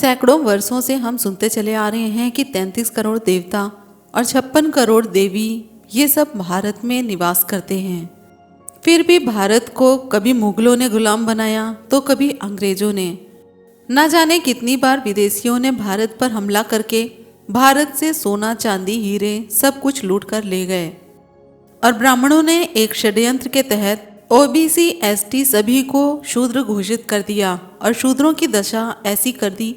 सैकड़ों वर्षों से हम सुनते चले आ रहे हैं कि 33 करोड़ देवता और 56 करोड़ देवी ये सब भारत में निवास करते हैं। फिर भी भारत को कभी मुगलों ने गुलाम बनाया तो कभी अंग्रेजों ने। न जाने कितनी बार विदेशियों ने भारत पर हमला करके भारत से सोना चांदी हीरे सब कुछ लूट कर ले गए। और ब्राह्मणों ने एक षड्यंत्र के तहत ओबीसी एसटी सभी को शूद्र घोषित कर दिया और शूद्रों की दशा ऐसी कर दी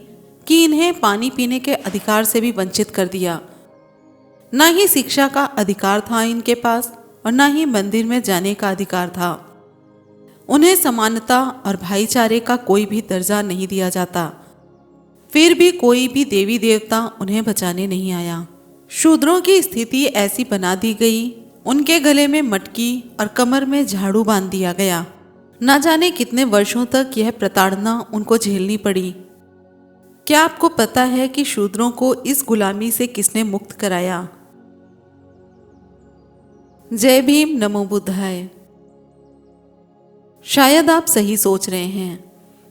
कि इन्हें पानी पीने के अधिकार से भी वंचित कर दिया। न ही शिक्षा का अधिकार था इनके पास और न ही मंदिर में जाने का अधिकार था। उन्हें समानता और भाईचारे का कोई भी दर्जा नहीं दिया जाता। फिर भी कोई भी देवी देवता उन्हें बचाने नहीं आया। शूद्रों की स्थिति ऐसी बना दी गई, उनके गले में मटकी और कमर में झाड़ू बांध दिया गया। न जाने कितने वर्षों तक यह प्रताड़ना उनको झेलनी पड़ी। क्या आपको पता है कि शूद्रों को इस गुलामी से किसने मुक्त कराया? जय भीम, नमो बुद्धाय। शायद आप सही सोच रहे हैं,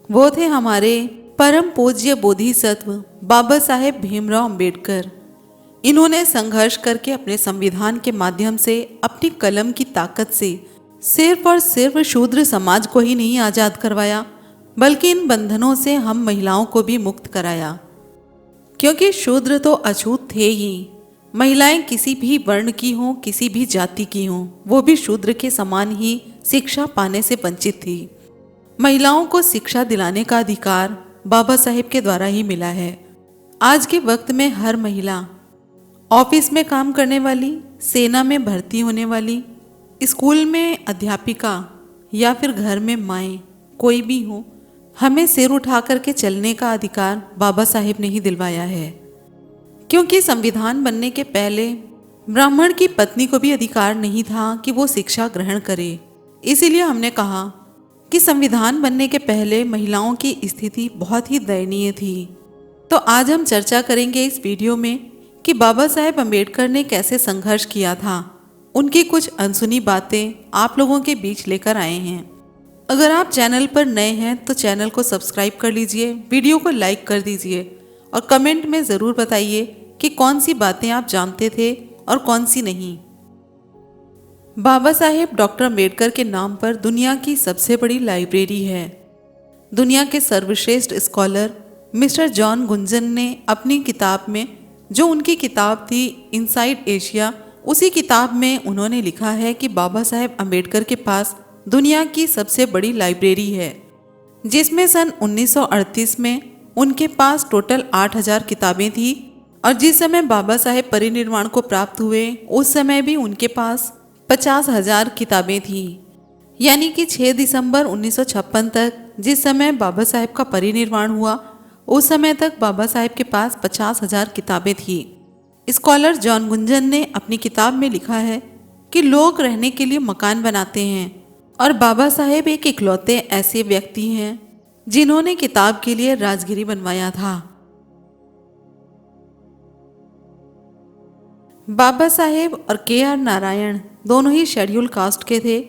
वो थे हमारे परम पूज्य बोधिसत्व बाबा साहेब भीमराव अंबेडकर। इन्होंने संघर्ष करके अपने संविधान के माध्यम से अपनी कलम की ताकत से सिर्फ और सिर्फ शूद्र समाज को ही नहीं आज़ाद करवाया, बल्कि इन बंधनों से हम महिलाओं को भी मुक्त कराया। क्योंकि शूद्र तो अछूत थे ही। महिलाएं किसी भी वर्ण की हों, किसी भी जाति की हों, वो भी शूद्र के समान ही शिक्षा पाने से वंचित थी। महिलाओं को शिक्षा दिलाने का अधिकार बाबा साहेब के द्वारा ही मिला है। आज के वक्त में हर महिला, ऑफिस में काम करने वाली, सेना में भर्ती होने वाली, स्कूल में अध्यापिका या फिर घर में माएँ, कोई भी हो, हमें सिर उठा करके चलने का अधिकार बाबा साहेब ने ही दिलवाया है। क्योंकि संविधान बनने के पहले ब्राह्मण की पत्नी को भी अधिकार नहीं था कि वो शिक्षा ग्रहण करे। इसीलिए हमने कहा कि संविधान बनने के पहले महिलाओं की स्थिति बहुत ही दयनीय थी। तो आज हम चर्चा करेंगे इस वीडियो में कि बाबा साहेब अम्बेडकर ने कैसे संघर्ष किया था। उनकी कुछ अनसुनी बातें आप लोगों के बीच लेकर आए हैं। अगर आप चैनल पर नए हैं तो चैनल को सब्सक्राइब कर लीजिए, वीडियो को लाइक कर दीजिए और कमेंट में ज़रूर बताइए कि कौन सी बातें आप जानते थे और कौन सी नहीं। बाबा साहेब डॉक्टर अम्बेडकर के नाम पर दुनिया की सबसे बड़ी लाइब्रेरी है। दुनिया के सर्वश्रेष्ठ स्कॉलर मिस्टर जॉन गुंजन ने अपनी किताब में, जो उनकी किताब थी इनसाइड एशिया, उसी किताब में उन्होंने लिखा है कि बाबा साहेब अम्बेडकर के पास दुनिया की सबसे बड़ी लाइब्रेरी है, जिसमें सन 1938 में उनके पास टोटल 8000 किताबें थी। और जिस समय बाबा साहेब परिनिर्वाण को प्राप्त हुए उस समय भी उनके पास 50,000 किताबें थी। यानी कि 6 दिसंबर 1956 तक, जिस समय बाबा साहेब का परिनिर्वाण हुआ, उस समय तक बाबा साहेब के पास 50,000 किताबें थी। स्कॉलर जॉन गुंजन ने अपनी किताब में लिखा है कि लोग रहने के लिए मकान बनाते हैं और बाबा साहेब एक इकलौते ऐसे व्यक्ति हैं जिन्होंने किताब के लिए राजगिरी बनवाया था। बाबा साहेब और के.आर. नारायण दोनों ही शेड्यूल कास्ट के थे।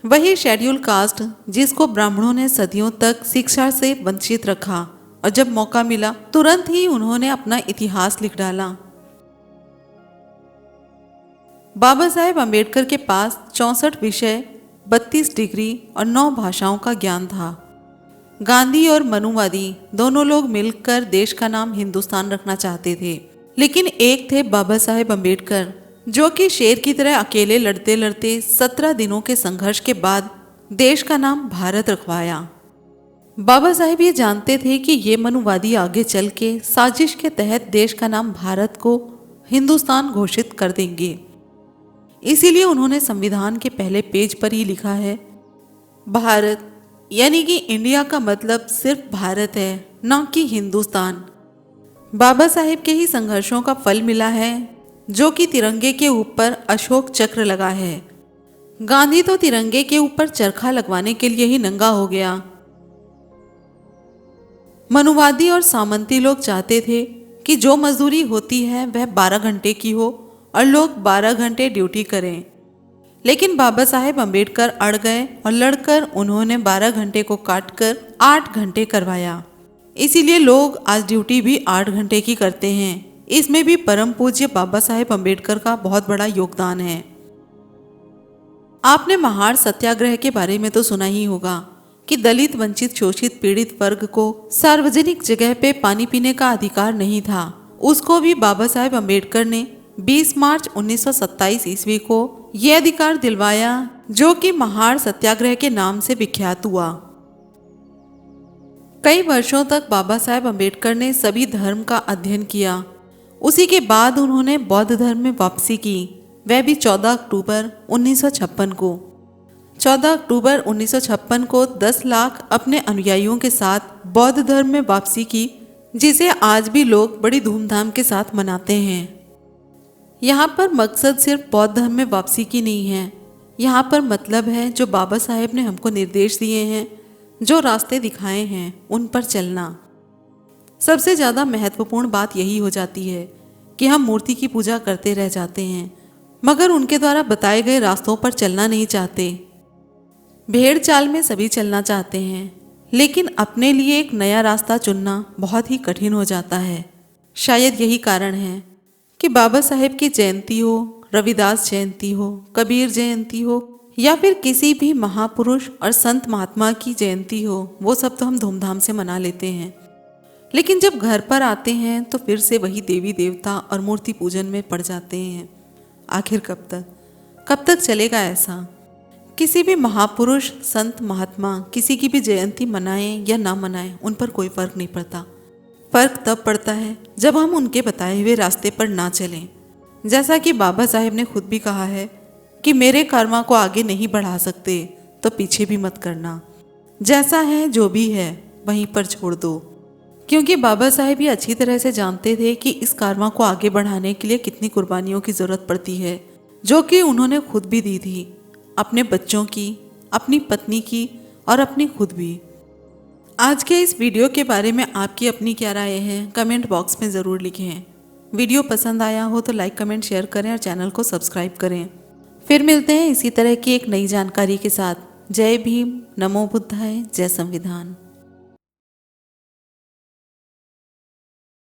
वही शेड्यूल कास्ट जिसको ब्राह्मणों ने सदियों तक शिक्षा से वंचित रखा और जब मौका मिला तुरंत ही उन्होंने अपना इतिहास लिख डाला। बाबा साहेब अम्बेडकर के पास 64 विषय, 32 डिग्री और 9 भाषाओं का ज्ञान था। गांधी और मनुवादी दोनों लोग मिलकर देश का नाम हिंदुस्तान रखना चाहते थे, लेकिन एक थे बाबा साहेब अम्बेडकर, जो कि शेर की तरह अकेले लड़ते लड़ते 17 दिनों के संघर्ष के बाद देश का नाम भारत रखवाया। बाबा साहेब ये जानते थे कि ये मनुवादी आगे चल के साजिश के तहत देश का नाम भारत को हिंदुस्तान घोषित कर देंगे। इसीलिए उन्होंने संविधान के पहले पेज पर ही लिखा है, भारत यानी कि इंडिया का मतलब सिर्फ भारत है, न कि हिंदुस्तान। बाबा साहेब के ही संघर्षों का फल मिला है, जो कि तिरंगे के ऊपर अशोक चक्र लगा है। गांधी तो तिरंगे के ऊपर चरखा लगवाने के लिए ही नंगा हो गया। मनुवादी और सामंती लोग चाहते थे कि जो मजदूरी होती है वह 12 घंटे की हो और लोग 12 घंटे ड्यूटी करें। लेकिन बाबा साहेब अम्बेडकर अड़ गए और लड़कर उन्होंने 12 घंटे को काटकर 8 घंटे करवाया। इसीलिए लोग आज ड्यूटी भी 8 घंटे की करते हैं। इसमें भी परम पूज्य बाबा साहेब अम्बेडकर का बहुत बड़ा योगदान है। आपने महार सत्याग्रह के बारे में तो सुना ही होगा कि दलित, वंचित, शोषित, पीड़ित वर्ग को सार्वजनिक जगह पे पानी पीने का अधिकार नहीं था। उसको भी बाबा साहेब अम्बेडकर ने 20 मार्च 1927 ईस्वी को ये अधिकार दिलवाया, जो कि महार सत्याग्रह के नाम से विख्यात हुआ। कई वर्षों तक बाबा साहेब अम्बेडकर ने सभी धर्म का अध्ययन किया। उसी के बाद उन्होंने बौद्ध धर्म में वापसी की, वह भी 14 अक्टूबर 1956 को। 14 अक्टूबर 1956 को 10 लाख अपने अनुयायियों के साथ बौद्ध धर्म में वापसी की, जिसे आज भी लोग बड़ी धूमधाम के साथ मनाते हैं। यहाँ पर मकसद सिर्फ बौद्ध धर्म में वापसी की नहीं है। यहाँ पर मतलब है जो बाबा साहेब ने हमको निर्देश दिए हैं, जो रास्ते दिखाए हैं, उन पर चलना। सबसे ज़्यादा महत्वपूर्ण बात यही हो जाती है कि हम मूर्ति की पूजा करते रह जाते हैं, मगर उनके द्वारा बताए गए रास्तों पर चलना नहीं चाहते। भेड़ चाल में सभी चलना चाहते हैं, लेकिन अपने लिए एक नया रास्ता चुनना बहुत ही कठिन हो जाता है। शायद यही कारण है कि बाबा साहेब की जयंती हो, रविदास जयंती हो, कबीर जयंती हो, या फिर किसी भी महापुरुष और संत महात्मा की जयंती हो, वो सब तो हम धूमधाम से मना लेते हैं। लेकिन जब घर पर आते हैं तो फिर से वही देवी देवता और मूर्ति पूजन में पड़ जाते हैं। आखिर कब तक चलेगा ऐसा? किसी भी महापुरुष, संत, महात्मा किसी की भी जयंती मनाएं या ना मनाएं, उन पर कोई फर्क नहीं पड़ता। फर्क तब पड़ता है जब हम उनके बताए हुए रास्ते पर ना चलें। जैसा कि बाबा साहेब ने खुद भी कहा है कि मेरे कर्मा को आगे नहीं बढ़ा सकते तो पीछे भी मत करना। जैसा है जो भी है वहीं पर छोड़ दो। क्योंकि बाबा साहेब ये अच्छी तरह से जानते थे कि इस कर्मा को आगे बढ़ाने के लिए कितनी कुर्बानियों की ज़रूरत पड़ती है, जो कि उन्होंने खुद भी दी थी, अपने बच्चों की, अपनी पत्नी की और अपनी खुद भी। आज के इस वीडियो के बारे में आपकी अपनी क्या राय है, कमेंट बॉक्स में ज़रूर लिखें। वीडियो पसंद आया हो तो लाइक, कमेंट, शेयर करें और चैनल को सब्सक्राइब करें। फिर मिलते हैं इसी तरह की एक नई जानकारी के साथ। जय भीम, नमो बुद्धाय, जय संविधान।